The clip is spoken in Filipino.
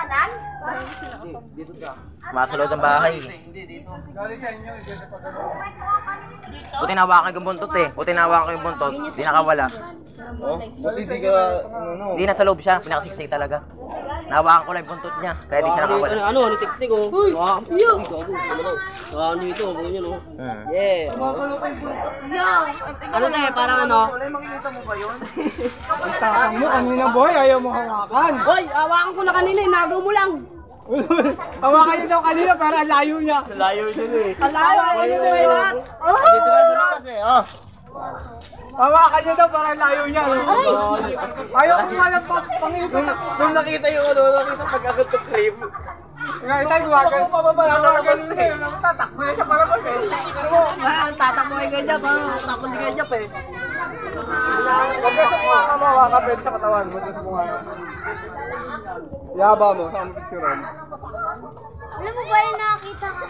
kanan? Dito ka. Masulod ang bahay. Hindi, dito. Galing sa inyo, dito pa gano'n. Buti nawakan ko yung buntot eh. Buti nawakan ko yung buntot. Di nakawala. Oh, buti di ka, ano. Hindi nasa loob siya. Pinakasiksik talaga. Nawakan ko lang yung buntot niya. Kaya di siya nakawala. Ano, tik-tik oh. Uy! Yo! Ano ito, ganyan oh. Yeah. Ano tayo, parang ano? Wala, makikita mo ba yun? Ang takang mo, kanina boy, ayaw mo hawakan. Hoy, hawakan ko na kanina, inagaw mo lang. Hawakan niyo daw kanina para ang layo niya. Layo yun eh. Alayo, ayaw mo ba lahat? Dito na kasi, oh. Hawakan niyo daw para ang layo niya. Ayaw ko nga lang pangito na. Nung nakita yung ano, nakita pag-agat ng crib. Nakita yung wagan. Wagan na eh. Tatakbo na siya para kasi. Tatakbo kay Ganyap, tatakbo si Ganyap eh. Huwag ka sa mukha ka mawakan, pwede sa katawan mo. Sa mukha ka. Yaba mo, saan mo picturean? Alam mo ba yung nakakita ko?